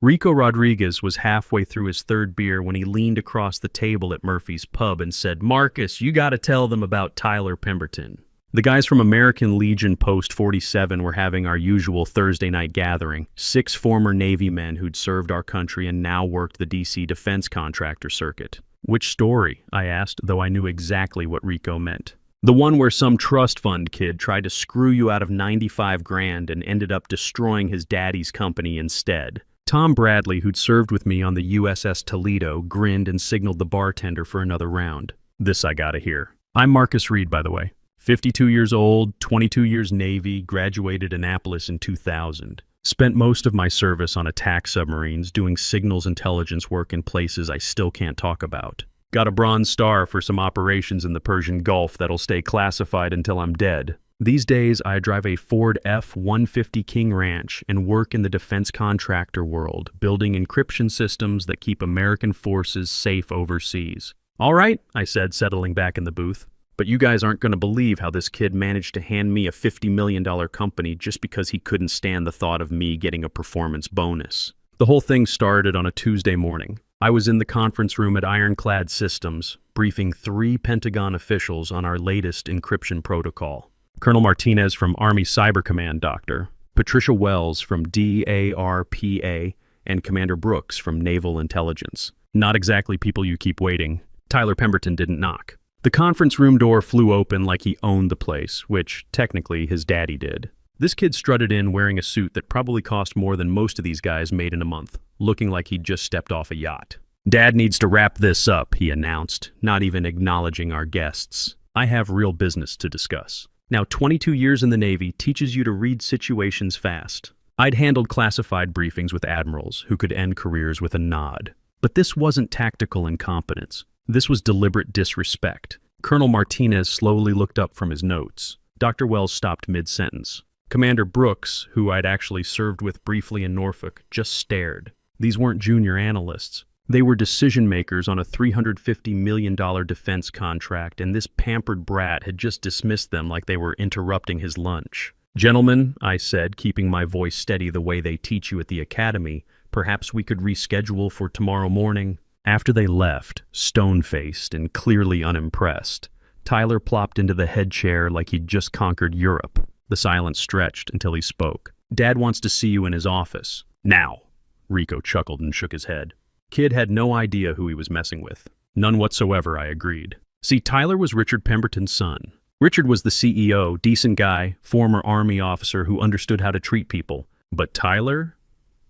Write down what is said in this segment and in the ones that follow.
Rico Rodriguez was halfway through his third beer when he leaned across the table at Murphy's Pub and said, "Marcus, you gotta tell them about Tyler Pemberton." The guys from American Legion Post 47 were having our usual Thursday night gathering. 6 former Navy men who'd served our country and now worked the DC defense contractor circuit. "Which story?" I asked, though I knew exactly what Rico meant. "The one where some trust fund kid tried to screw you out of 95 grand and ended up destroying his daddy's company instead." Tom Bradley, who'd served with me on the USS Toledo, grinned and signaled the bartender for another round. "This I gotta hear. I'm Marcus Reed, by the way. 52 years old, 22 years Navy, graduated Annapolis in 2000. Spent most of my service on attack submarines doing signals intelligence work in places I still can't talk about. Got a Bronze Star for some operations in the Persian Gulf that'll stay classified until I'm dead. These days, I drive a Ford F-150 King Ranch and work in the defense contractor world, building encryption systems that keep American forces safe overseas." "All right," I said, settling back in the booth. "But you guys aren't going to believe how this kid managed to hand me a $50 million company just because he couldn't stand the thought of me getting a performance bonus." The whole thing started on a Tuesday morning. I was in the conference room at Ironclad Systems, briefing 3 Pentagon officials on our latest encryption protocol. Colonel Martinez from Army Cyber Command, Doctor, Patricia Wells from DARPA, and Commander Brooks from Naval Intelligence. Not exactly people you keep waiting. Tyler Pemberton didn't knock. The conference room door flew open like he owned the place, which, technically, his daddy did. This kid strutted in wearing a suit that probably cost more than most of these guys made in a month, looking like he'd just stepped off a yacht. "Dad needs to wrap this up," he announced, not even acknowledging our guests. "I have real business to discuss." Now, 22 years in the Navy teaches you to read situations fast. I'd handled classified briefings with admirals who could end careers with a nod. But this wasn't tactical incompetence. This was deliberate disrespect. Colonel Martinez slowly looked up from his notes. Dr. Wells stopped mid-sentence. Commander Brooks, who I'd actually served with briefly in Norfolk, just stared. These weren't junior analysts. They were decision-makers on a $350 million defense contract, and this pampered brat had just dismissed them like they were interrupting his lunch. "Gentlemen," I said, keeping my voice steady the way they teach you at the academy, "perhaps we could reschedule for tomorrow morning." After they left, stone-faced and clearly unimpressed, Tyler plopped into the head chair like he'd just conquered Europe. The silence stretched until he spoke. "Dad wants to see you in his office. Now." Rico chuckled and shook his head. Kid had no idea who he was messing with. "None whatsoever," I agreed. See, Tyler was Richard Pemberton's son. Richard was the CEO, decent guy, former Army officer who understood how to treat people. But Tyler?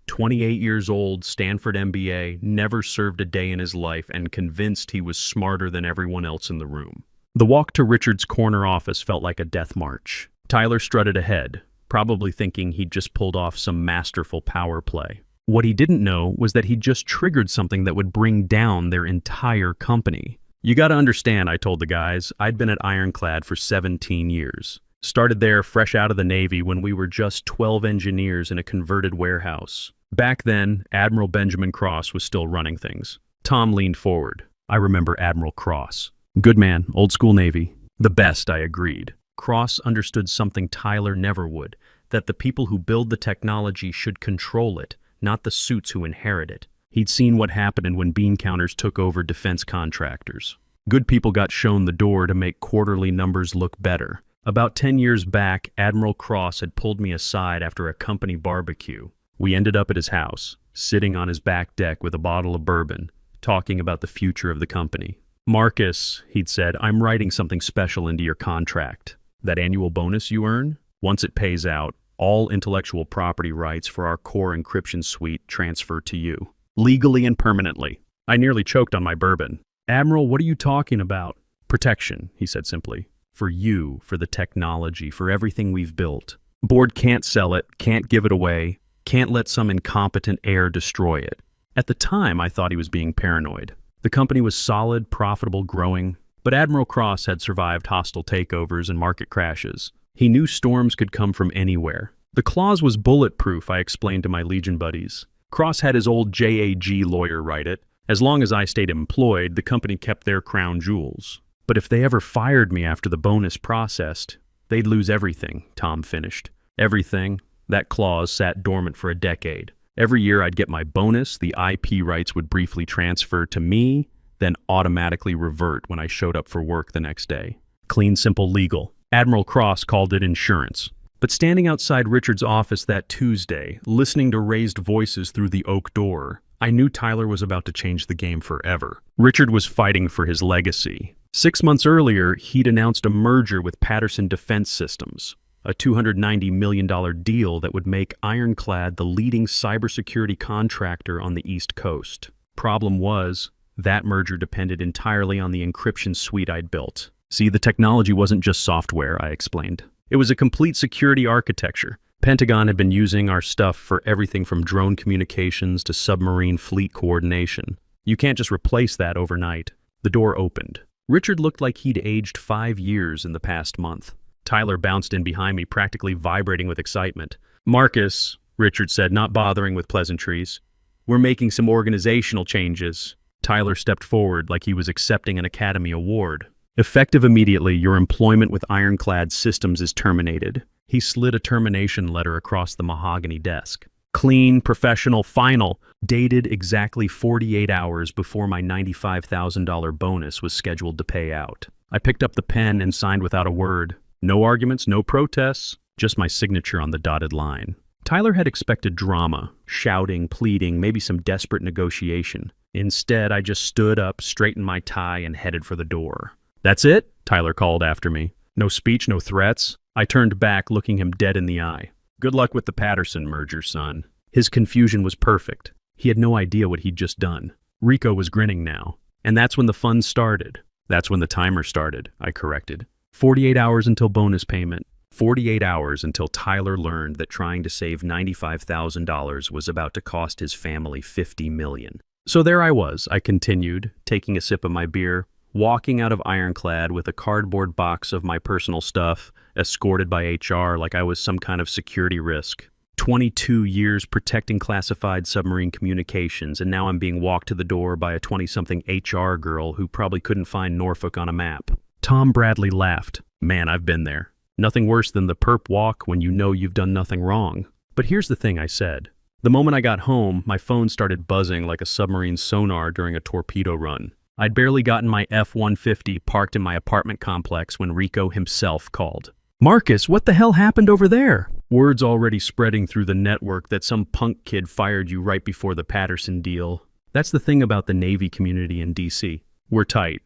28 years old, Stanford MBA, never served a day in his life, and convinced he was smarter than everyone else in the room. The walk to Richard's corner office felt like a death march. Tyler strutted ahead, probably thinking he'd just pulled off some masterful power play. What he didn't know was that he'd just triggered something that would bring down their entire company. "You gotta understand," I told the guys, "I'd been at Ironclad for 17 years. Started there fresh out of the Navy when we were just 12 engineers in a converted warehouse. Back then, Admiral Benjamin Cross was still running things." Tom leaned forward. "I remember Admiral Cross. Good man, old school Navy." "The best," I agreed. Cross understood something Tyler never would, that the people who build the technology should control it, not the suits who inherit it. He'd seen what happened when bean counters took over defense contractors. Good people got shown the door to make quarterly numbers look better. About 10 years back, Admiral Cross had pulled me aside after a company barbecue. We ended up at his house, sitting on his back deck with a bottle of bourbon, talking about the future of the company. "Marcus," he'd said, "I'm writing something special into your contract. That annual bonus you earn, once it pays out, all intellectual property rights for our core encryption suite transfer to you. Legally and permanently." I nearly choked on my bourbon. "Admiral, what are you talking about?" "Protection," he said simply. "For you, for the technology, for everything we've built. Board can't sell it, can't give it away, can't let some incompetent heir destroy it." At the time, I thought he was being paranoid. The company was solid, profitable, growing, but Admiral Cross had survived hostile takeovers and market crashes. He knew storms could come from anywhere. The clause was bulletproof, I explained to my Legion buddies. Cross had his old JAG lawyer write it. As long as I stayed employed, the company kept their crown jewels. But if they ever fired me after the bonus processed, they'd lose everything, Tom finished. Everything. That clause sat dormant for a decade. Every year I'd get my bonus, the IP rights would briefly transfer to me, then automatically revert when I showed up for work the next day. Clean, simple, legal. Admiral Cross called it insurance. But standing outside Richard's office that Tuesday, listening to raised voices through the oak door, I knew Tyler was about to change the game forever. Richard was fighting for his legacy. 6 months earlier, he'd announced a merger with Patterson Defense Systems, a $290 million deal that would make Ironclad the leading cybersecurity contractor on the East Coast. Problem was, that merger depended entirely on the encryption suite I'd built. See, the technology wasn't just software, I explained. It was a complete security architecture. Pentagon had been using our stuff for everything from drone communications to submarine fleet coordination. You can't just replace that overnight. The door opened. Richard looked like he'd aged 5 years in the past month. Tyler bounced in behind me, practically vibrating with excitement. "Marcus," Richard said, not bothering with pleasantries, "we're making some organizational changes." Tyler stepped forward like he was accepting an Academy Award. "Effective immediately, your employment with Ironclad Systems is terminated." He slid a termination letter across the mahogany desk. Clean, professional, final, dated exactly 48 hours before my $95,000 bonus was scheduled to pay out. I picked up the pen and signed without a word. No arguments, no protests, just my signature on the dotted line. Tyler had expected drama, shouting, pleading, maybe some desperate negotiation. Instead, I just stood up, straightened my tie, and headed for the door. "That's it?" Tyler called after me. No speech, no threats. I turned back, looking him dead in the eye. "Good luck with the Patterson merger, son." His confusion was perfect. He had no idea what he'd just done. Rico was grinning now. "And that's when the fun started." "That's when the timer started," I corrected. 48 hours until bonus payment. 48 hours until Tyler learned that trying to save $95,000 was about to cost his family $50 million. So there I was, I continued, taking a sip of my beer, walking out of Ironclad with a cardboard box of my personal stuff, escorted by HR like I was some kind of security risk. 22 years protecting classified submarine communications, and now I'm being walked to the door by a 20-something HR girl who probably couldn't find Norfolk on a map. Tom Bradley laughed. "Man, I've been there. Nothing worse than the perp walk when you know you've done nothing wrong." "But here's the thing," I said. The moment I got home, my phone started buzzing like a submarine sonar during a torpedo run. I'd barely gotten my F-150 parked in my apartment complex when Rico himself called. "Marcus, what the hell happened over there?" Word's already spreading through the network that some punk kid fired you right before the Patterson deal. That's the thing about the Navy community in DC. We're tight.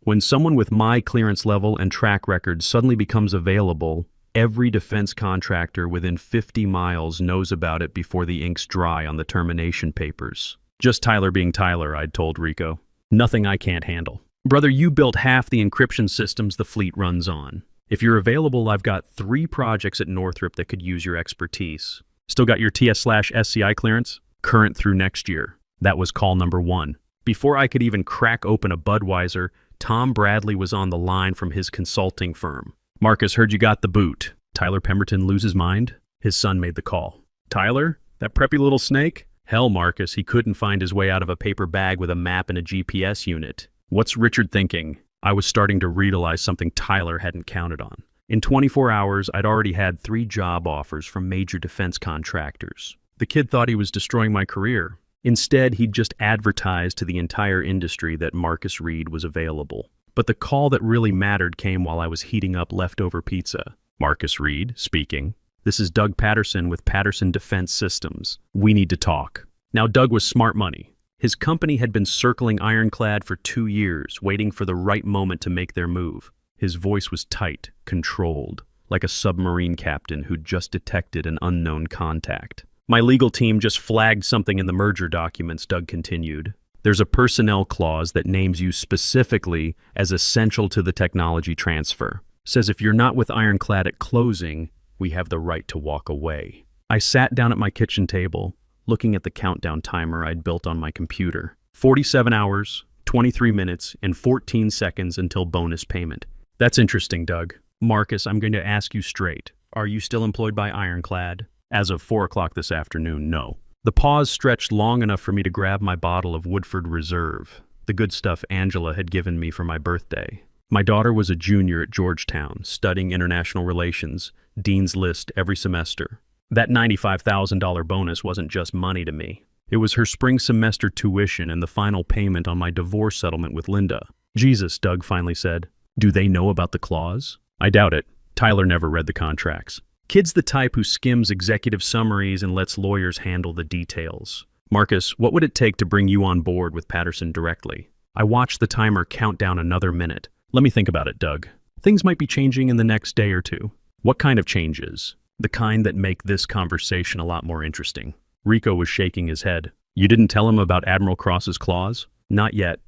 When someone with my clearance level and track record suddenly becomes available, every defense contractor within 50 miles knows about it before the ink's dry on the termination papers. "Just Tyler being Tyler," I'd told Rico. "Nothing I can't handle. Brother, you built half the encryption systems the fleet runs on. If you're available, I've got 3 projects at Northrop that could use your expertise. Still got your TS/SCI clearance? Current through next year." That was call number 1. Before I could even crack open a Budweiser, Tom Bradley was on the line from his consulting firm. "Marcus, heard you got the boot. Tyler Pemberton lose his mind?" His son made the call. "Tyler? That preppy little snake? Hell, Marcus, he couldn't find his way out of a paper bag with a map and a GPS unit. What's Richard thinking?" I was starting to realize something Tyler hadn't counted on. In 24 hours, I'd already had 3 job offers from major defense contractors. The kid thought he was destroying my career. Instead, he'd just advertised to the entire industry that Marcus Reed was available. But the call that really mattered came while I was heating up leftover pizza. "Marcus Reed, speaking. This is Doug Patterson with Patterson Defense Systems. We need to talk." Now, Doug was smart money. His company had been circling Ironclad for 2 years, waiting for the right moment to make their move. His voice was tight, controlled, like a submarine captain who'd just detected an unknown contact. "My legal team just flagged something in the merger documents," Doug continued. "There's a personnel clause that names you specifically as essential to the technology transfer. Says if you're not with Ironclad at closing, we have the right to walk away." I sat down at my kitchen table, looking at the countdown timer I'd built on my computer. 47 hours, 23 minutes, and 14 seconds until bonus payment. "That's interesting, Doug. Marcus, I'm going to ask you straight. Are you still employed by Ironclad?" "As of 4 o'clock this afternoon, no." The pause stretched long enough for me to grab my bottle of Woodford Reserve, the good stuff Angela had given me for my birthday. My daughter was a junior at Georgetown, studying international relations, Dean's List every semester. That $95,000 bonus wasn't just money to me. It was her spring semester tuition and the final payment on my divorce settlement with Linda. Jesus, Doug finally said. Do they know about the clause? I doubt it. Tyler never read the contracts. Kid's the type who skims executive summaries and lets lawyers handle the details. Marcus, what would it take to bring you on board with Patterson directly? I watched the timer count down another minute. Let me think about it, Doug. Things might be changing in the next day or two. What kind of changes? The kind that make this conversation a lot more interesting. Rico was shaking his head. You didn't tell him about Admiral Cross's clause? Not yet.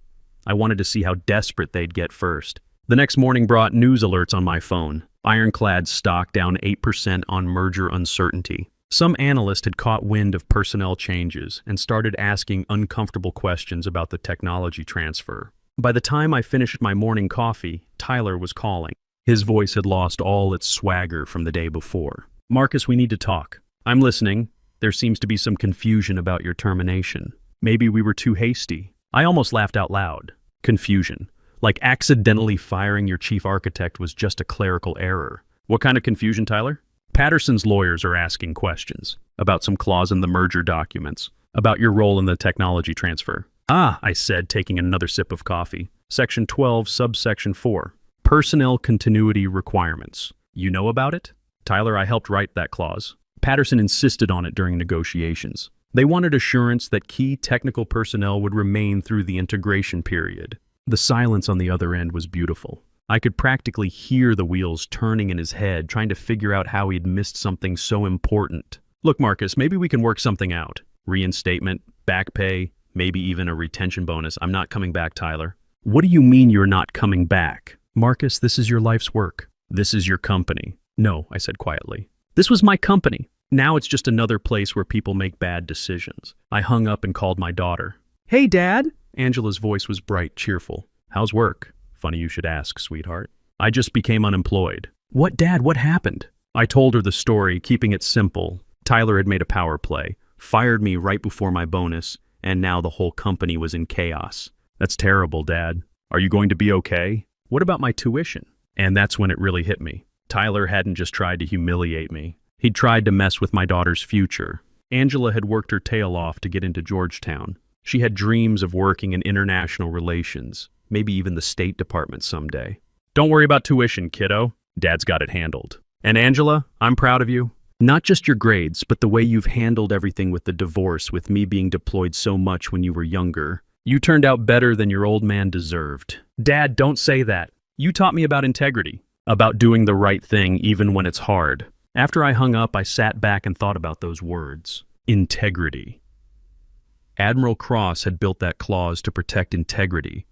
I wanted to see how desperate they'd get first. The next morning brought news alerts on my phone. Ironclad's stock down 8% on merger uncertainty. Some analyst had caught wind of personnel changes and started asking uncomfortable questions about the technology transfer. By the time I finished my morning coffee, Tyler was calling. His voice had lost all its swagger from the day before. Marcus, we need to talk. I'm listening. There seems to be some confusion about your termination. Maybe we were too hasty. I almost laughed out loud. Confusion. Like accidentally firing your chief architect was just a clerical error. What kind of confusion, Tyler? Patterson's lawyers are asking questions about some clause in the merger documents, about your role in the technology transfer. Ah, I said, taking another sip of coffee. Section 12, subsection 4. Personnel continuity requirements. You know about it? Tyler, I helped write that clause. Patterson insisted on it during negotiations. They wanted assurance that key technical personnel would remain through the integration period. The silence on the other end was beautiful. I could practically hear the wheels turning in his head, trying to figure out how he'd missed something so important. Look, Marcus, maybe we can work something out. Reinstatement, back pay, maybe even a retention bonus. I'm not coming back, Tyler. What do you mean you're not coming back? Marcus, this is your life's work. This is your company. No, I said quietly. This was my company. Now it's just another place where people make bad decisions. I hung up and called my daughter. Hey, Dad. Angela's voice was bright, cheerful. How's work? Funny you should ask, sweetheart. I just became unemployed. What, Dad? What happened? I told her the story, keeping it simple. Tyler had made a power play, fired me right before my bonus, and now the whole company was in chaos. That's terrible, Dad. Are you going to be okay? What about my tuition? And that's when it really hit me. Tyler hadn't just tried to humiliate me. He'd tried to mess with my daughter's future. Angela had worked her tail off to get into Georgetown. She had dreams of working in international relations, maybe even the State Department someday. Don't worry about tuition, kiddo. Dad's got it handled. And Angela, I'm proud of you. Not just your grades, but the way you've handled everything with the divorce, with me being deployed so much when you were younger. You turned out better than your old man deserved. Dad, don't say that. You taught me about integrity, about doing the right thing even when it's hard. After I hung up, I sat back and thought about those words. Integrity. Admiral Cross had built that clause to protect integrity.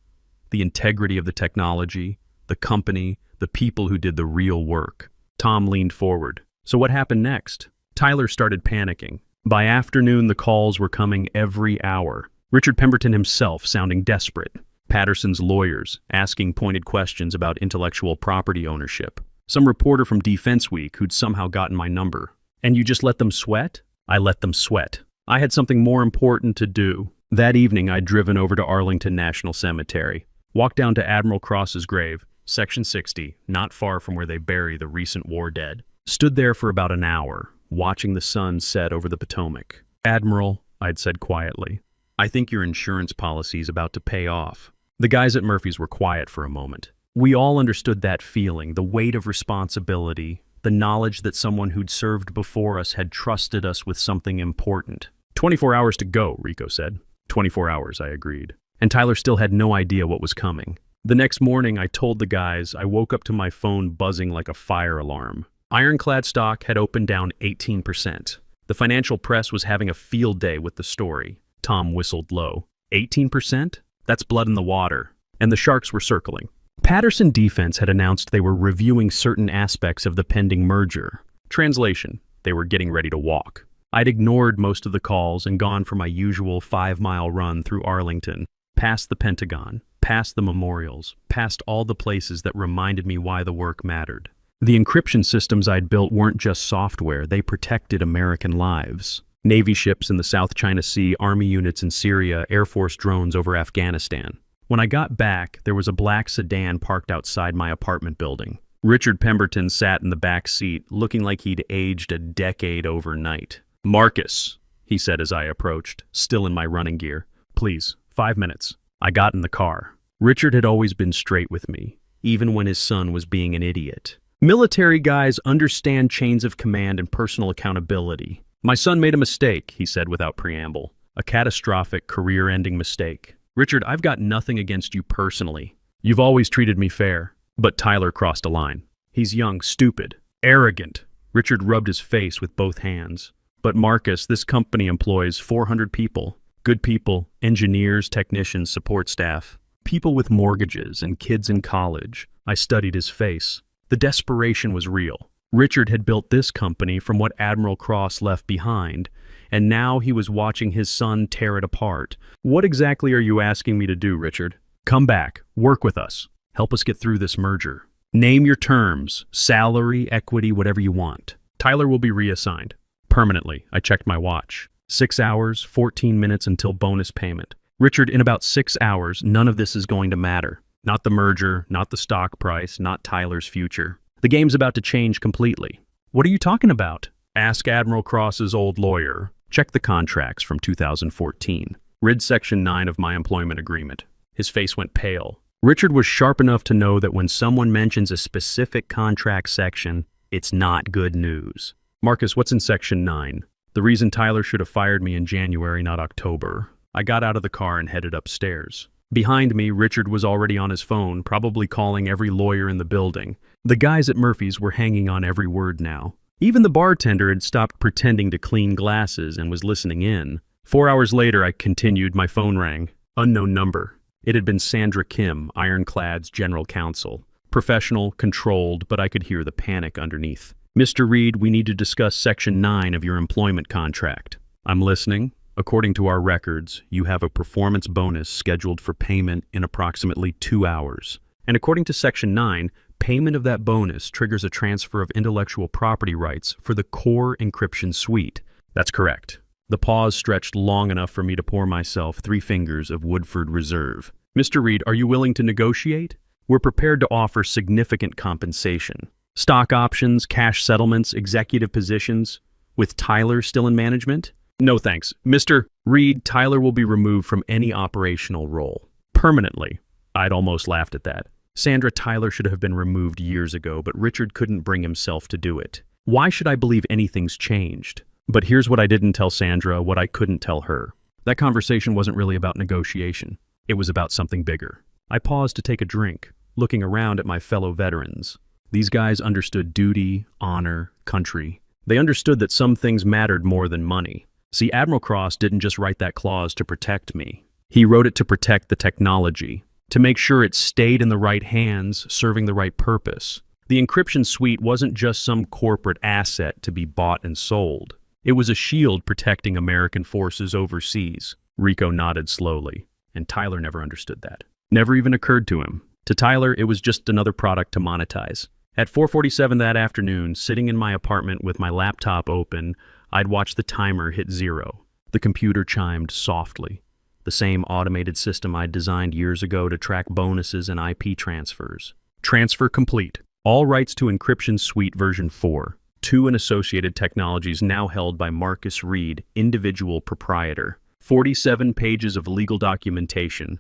The integrity of the technology, the company, the people who did the real work. Tom leaned forward. So what happened next? Tyler started panicking. By afternoon, the calls were coming every hour. Richard Pemberton himself sounding desperate. Patterson's lawyers asking pointed questions about intellectual property ownership. Some reporter from Defense Week who'd somehow gotten my number. And you just let them sweat? I let them sweat. I had something more important to do. That evening, I'd driven over to Arlington National Cemetery, walked down to Admiral Cross's grave, Section 60, not far from where they bury the recent war dead. Stood there for about an hour, watching the sun set over the Potomac. Admiral, I'd said quietly, I think your insurance policy's about to pay off. The guys at Murphy's were quiet for a moment. We all understood that feeling, the weight of responsibility, the knowledge that someone who'd served before us had trusted us with something important. 24 hours to go, Rico said. 24 hours, I agreed. And Tyler still had no idea what was coming. The next morning, I told the guys I woke up to my phone buzzing like a fire alarm. Ironclad stock had opened down 18%. The financial press was having a field day with the story. Tom whistled low. 18%? That's blood in the water. And the sharks were circling. Patterson Defense had announced they were reviewing certain aspects of the pending merger. Translation, they were getting ready to walk. I'd ignored most of the calls and gone for my usual 5-mile run through Arlington, past the Pentagon, past the memorials, past all the places that reminded me why the work mattered. The encryption systems I'd built weren't just software, they protected American lives. Navy ships in the South China Sea, Army units in Syria, Air Force drones over Afghanistan. When I got back, there was a black sedan parked outside my apartment building. Richard Pemberton sat in the back seat, looking like he'd aged a decade overnight. "Marcus," he said as I approached, still in my running gear. "Please, 5 minutes." I got in the car. Richard had always been straight with me, even when his son was being an idiot. Military guys understand chains of command and personal accountability. "My son made a mistake," he said without preamble. "A catastrophic, career-ending mistake. Richard, I've got nothing against you personally. You've always treated me fair." But Tyler crossed a line. "He's young, stupid, arrogant." Richard rubbed his face with both hands. "But Marcus, this company employs 400 people. Good people, engineers, technicians, support staff. People with mortgages and kids in college." I studied his face. The desperation was real. Richard had built this company from what Admiral Cross left behind, and now he was watching his son tear it apart. "What exactly are you asking me to do, Richard?" "Come back, work with us. Help us get through this merger. Name your terms, salary, equity, whatever you want. Tyler will be reassigned. Permanently." I checked my watch. 6 hours, 14 minutes until bonus payment. "Richard, in about 6 hours, none of this is going to matter. Not the merger, not the stock price, not Tyler's future. The game's about to change completely." "What are you talking about?" "Ask Admiral Cross's old lawyer. Check the contracts from 2014. Read Section 9 of my employment agreement." His face went pale. Richard was sharp enough to know that when someone mentions a specific contract section, it's not good news. "Marcus, what's in Section 9? The reason Tyler should have fired me in January, not October." I got out of the car and headed upstairs. Behind me, Richard was already on his phone, probably calling every lawyer in the building. The guys at Murphy's were hanging on every word now. Even the bartender had stopped pretending to clean glasses and was listening in. 4 hours later, I continued. My phone rang. Unknown number. It had been Sandra Kim, Ironclad's general counsel. Professional, controlled, but I could hear the panic underneath. "Mr. Reed, we need to discuss Section 9 of your employment contract." "I'm listening." "According to our records, you have a performance bonus scheduled for payment in approximately 2 hours. And according to Section 9, payment of that bonus triggers a transfer of intellectual property rights for the core encryption suite." "That's correct." The pause stretched long enough for me to pour myself 3 fingers of Woodford Reserve. "Mr. Reed, are you willing to negotiate? We're prepared to offer significant compensation. Stock options, cash settlements, executive positions, with Tyler still in management?" "No thanks. Mr. Reed, Tyler will be removed from any operational role. Permanently." I'd almost laughed at that. Sandra, Tyler should have been removed years ago, but Richard couldn't bring himself to do it. Why should I believe anything's changed? But here's what I didn't tell Sandra, what I couldn't tell her. That conversation wasn't really about negotiation. It was about something bigger. I paused to take a drink, looking around at my fellow veterans. These guys understood duty, honor, country. They understood that some things mattered more than money. See, Admiral Cross didn't just write that clause to protect me. He wrote it to protect the technology, to make sure it stayed in the right hands, serving the right purpose. The encryption suite wasn't just some corporate asset to be bought and sold. It was a shield protecting American forces overseas. Rico nodded slowly, and Tyler never understood that. Never even occurred to him. To Tyler, it was just another product to monetize. At 4:47 that afternoon, sitting in my apartment with my laptop open, I'd watched the timer hit 0. The computer chimed softly. The same automated system I'd designed years ago to track bonuses and IP transfers. Transfer complete. All rights to Encryption Suite version 4. 2 and associated technologies now held by Marcus Reed, individual proprietor. 47 pages of legal documentation,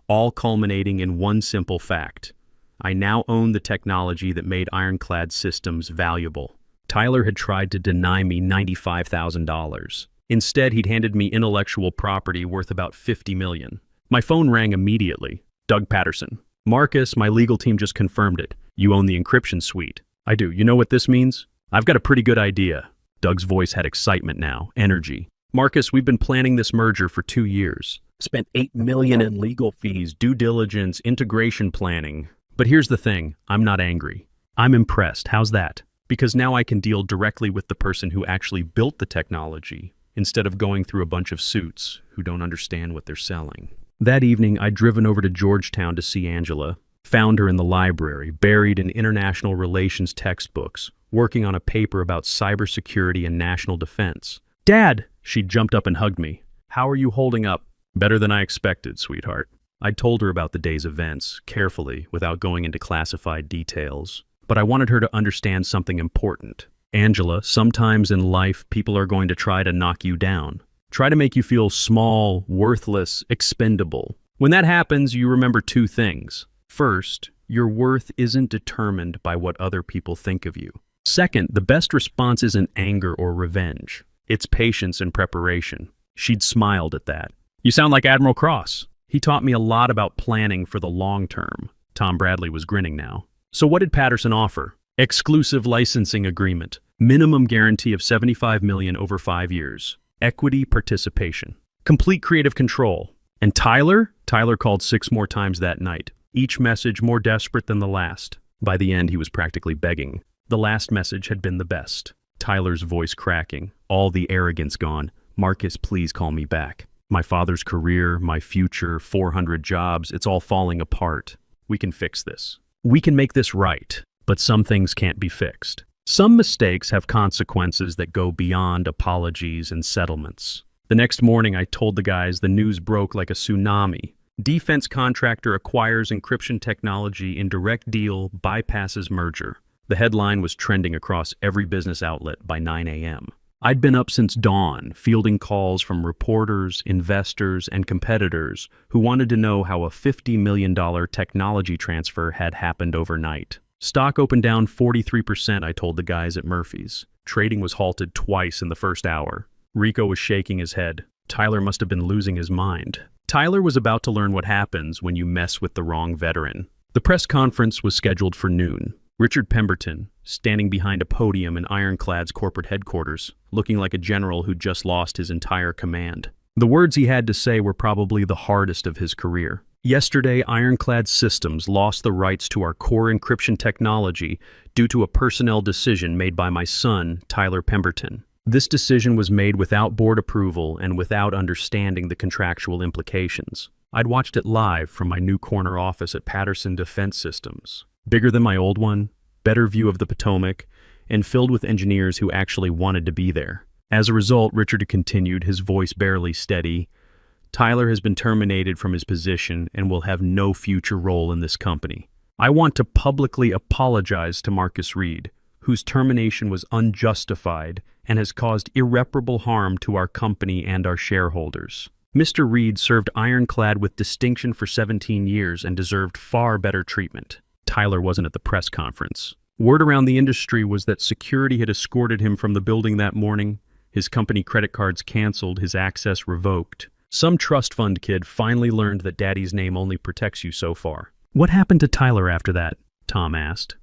all culminating in one simple fact. I now own the technology that made Ironclad Systems valuable. Tyler had tried to deny me $95,000. Instead, he'd handed me intellectual property worth about $50 million. My phone rang immediately. "Doug Patterson." "Marcus, my legal team just confirmed it. You own the encryption suite." "I do. You know what this means?" "I've got a pretty good idea." Doug's voice had excitement now, energy. "Marcus, we've been planning this merger for 2 years. Spent $8 million in legal fees, due diligence, integration planning. But here's the thing, I'm not angry. I'm impressed. How's that? Because now I can deal directly with the person who actually built the technology, instead of going through a bunch of suits who don't understand what they're selling. That evening, I'd driven over to Georgetown to see Angela. Found her in the library, buried in international relations textbooks, working on a paper about cybersecurity and national defense. "Dad!" She jumped up and hugged me. "How are you holding up?" "Better than I expected, sweetheart." I'd told her about the day's events, carefully, without going into classified details. but I wanted her to understand something important. Angela, sometimes in life, people are going to try to knock you down. Try to make you feel small, worthless, expendable. When that happens, you remember two things. First, your worth isn't determined by what other people think of you. Second, the best response isn't anger or revenge. It's patience and preparation. She'd smiled at that. You sound like Admiral Cross. He taught me a lot about planning for the long term. Tom Bradley was grinning now. So what did Patterson offer? Exclusive licensing agreement. Minimum guarantee of $75 million over 5 years. Equity participation. Complete creative control. And Tyler? Tyler called 6 more times that night. Each message more desperate than the last. By the end, he was practically begging. The last message had been the best. Tyler's voice cracking. All the arrogance gone. Marcus, please call me back. My father's career, my future, 400 jobs, it's all falling apart. We can fix this. We can make this right, but some things can't be fixed. Some mistakes have consequences that go beyond apologies and settlements. The next morning, I told the guys the news broke like a tsunami. Defense contractor acquires encryption technology in direct deal, bypasses merger. The headline was trending across every business outlet by 9 a.m. I'd been up since dawn, fielding calls from reporters, investors, and competitors who wanted to know how a $50 million technology transfer had happened overnight. Stock opened down 43%, I told the guys at Murphy's. Trading was halted twice in the first hour. Rico was shaking his head. Tyler must have been losing his mind. Tyler was about to learn what happens when you mess with the wrong veteran. The press conference was scheduled for noon. Richard Pemberton, standing behind a podium in Ironclad's corporate headquarters, looking like a general who'd just lost his entire command. The words he had to say were probably the hardest of his career. Yesterday, Ironclad Systems lost the rights to our core encryption technology due to a personnel decision made by my son, Tyler Pemberton. This decision was made without board approval and without understanding the contractual implications. I'd watched it live from my new corner office at Patterson Defense Systems. Bigger than my old one, better view of the Potomac, and filled with engineers who actually wanted to be there. As a result, Richard continued, his voice barely steady, Tyler has been terminated from his position and will have no future role in this company. I want to publicly apologize to Marcus Reed, whose termination was unjustified and has caused irreparable harm to our company and our shareholders. Mr. Reed served Ironclad with distinction for 17 years and deserved far better treatment. Tyler wasn't at the press conference. Word around the industry was that security had escorted him from the building that morning, his company credit cards canceled, his access revoked. Some trust fund kid finally learned that daddy's name only protects you so far. What happened to Tyler after that? Tom asked.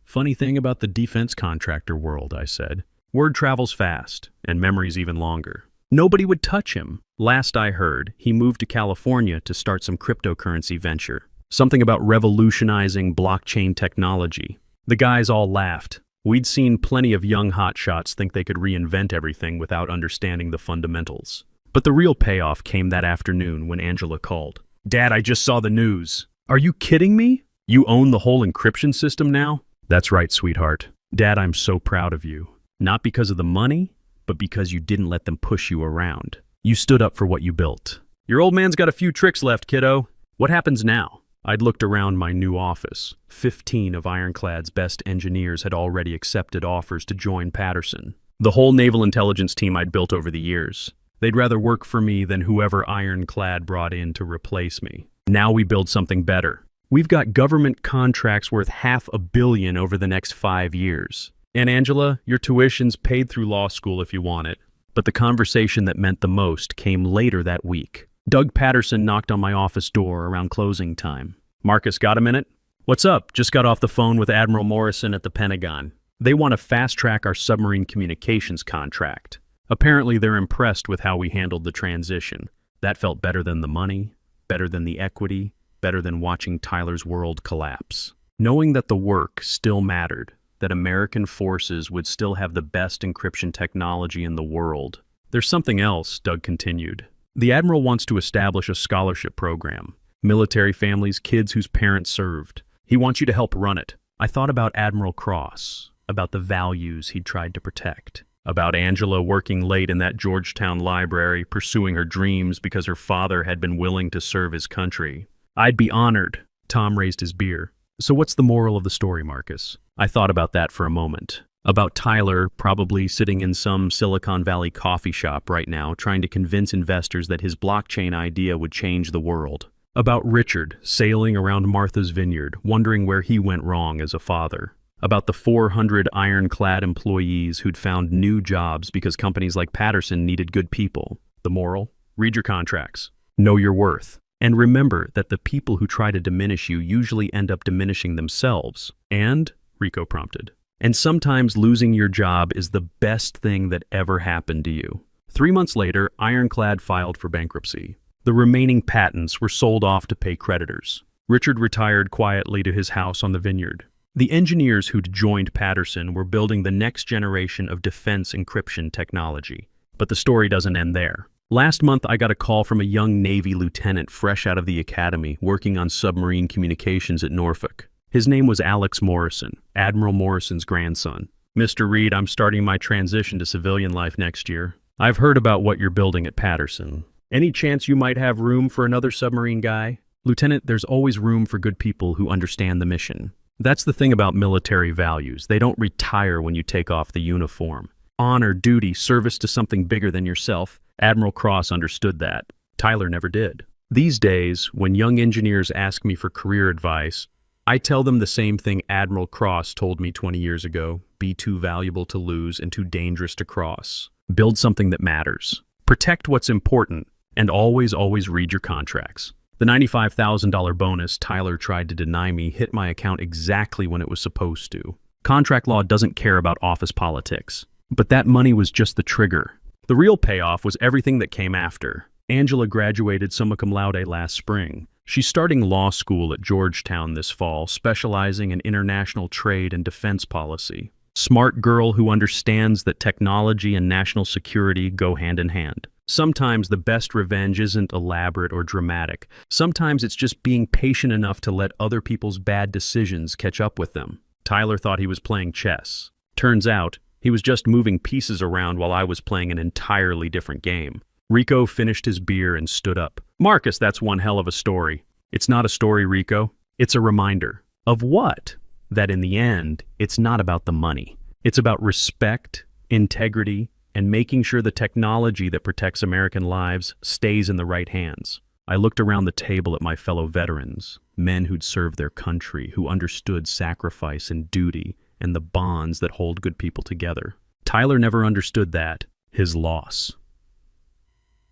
Funny thing about the defense contractor world, I said. Word travels fast, and memories even longer. Nobody would touch him. Last I heard, he moved to California to start some cryptocurrency venture. Something about revolutionizing blockchain technology. The guys all laughed. We'd seen plenty of young hotshots think they could reinvent everything without understanding the fundamentals. But the real payoff came that afternoon when Angela called. Dad, I just saw the news. Are you kidding me? You own the whole encryption system now? That's right, sweetheart. Dad, I'm so proud of you. Not because of the money, but because you didn't let them push you around. You stood up for what you built. Your old man's got a few tricks left, kiddo. What happens now? I'd looked around my new office. 15 of Ironclad's best engineers had already accepted offers to join Patterson. The whole naval intelligence team I'd built over the years. They'd rather work for me than whoever Ironclad brought in to replace me. Now we build something better. We've got government contracts worth $500 million over the next 5 years. And Angela, your tuition's paid through law school if you want it. But the conversation that meant the most came later that week. Doug Patterson knocked on my office door around closing time. Marcus, got a minute? What's up? Just got off the phone with Admiral Morrison at the Pentagon. They want to fast-track our submarine communications contract. Apparently, they're impressed with how we handled the transition. That felt better than the money, better than the equity, better than watching Tyler's world collapse. Knowing that the work still mattered, that American forces would still have the best encryption technology in the world. There's something else, Doug continued. The Admiral wants to establish a scholarship program. Military families, kids whose parents served. He wants you to help run it. I thought about Admiral Cross, about the values he'd tried to protect, about Angela working late in that Georgetown library, pursuing her dreams because her father had been willing to serve his country. I'd be honored. Tom raised his beer. So what's the moral of the story, Marcus? I thought about that for a moment. About Tyler probably sitting in some Silicon Valley coffee shop right now trying to convince investors that his blockchain idea would change the world. About Richard sailing around Martha's Vineyard, wondering where he went wrong as a father. About the 400 ironclad employees who'd found new jobs because companies like Patterson needed good people. The moral? Read your contracts. Know your worth. And remember that the people who try to diminish you usually end up diminishing themselves. And, Rico prompted, and sometimes losing your job is the best thing that ever happened to you. 3 months later, Ironclad filed for bankruptcy. The remaining patents were sold off to pay creditors. Richard retired quietly to his house on the vineyard. The engineers who'd joined Patterson were building the next generation of defense encryption technology. But the story doesn't end there. Last month, I got a call from a young Navy lieutenant fresh out of the academy working on submarine communications at Norfolk. His name was Alex Morrison, Admiral Morrison's grandson. "Mr. Reed, I'm starting my transition to civilian life next year. I've heard about what you're building at Patterson. Any chance you might have room for another submarine guy?" "Lieutenant, there's always room for good people who understand the mission." That's the thing about military values. They don't retire when you take off the uniform. Honor, duty, service to something bigger than yourself. Admiral Cross understood that. Tyler never did. These days, when young engineers ask me for career advice, I tell them the same thing Admiral Cross told me 20 years ago: be too valuable to lose and too dangerous to cross. Build something that matters. Protect what's important, and always read your contracts. The $95,000 bonus Tyler tried to deny me hit my account exactly when it was supposed to. Contract law doesn't care about office politics. But that money was just the trigger. The real payoff was everything that came after. Angela graduated summa cum laude last spring. She's starting law school at Georgetown this fall, specializing in international trade and defense policy. Smart girl who understands that technology and national security go hand in hand. Sometimes the best revenge isn't elaborate or dramatic. Sometimes it's just being patient enough to let other people's bad decisions catch up with them. Tyler thought he was playing chess. Turns out, he was just moving pieces around while I was playing an entirely different game. Rico finished his beer and stood up. "Marcus, that's one hell of a story." "It's not a story, Rico. It's a reminder." "Of what?" "That in the end, it's not about the money. It's about respect, integrity, and making sure the technology that protects American lives stays in the right hands." I looked around the table at my fellow veterans, men who'd served their country, who understood sacrifice and duty, and the bonds that hold good people together. Tyler never understood that, his loss.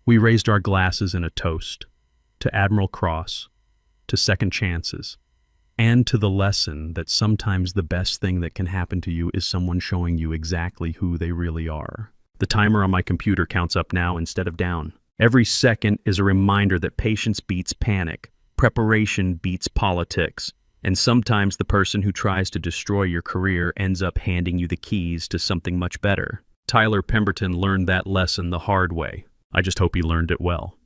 We raised our glasses in a toast to Admiral Cross, to second chances, and to the lesson that sometimes the best thing that can happen to you is someone showing you exactly who they really are. The timer on my computer counts up now instead of down. Every second is a reminder that patience beats panic, preparation beats politics, and sometimes the person who tries to destroy your career ends up handing you the keys to something much better. Tyler Pemberton learned that lesson the hard way. I just hope he learned it well.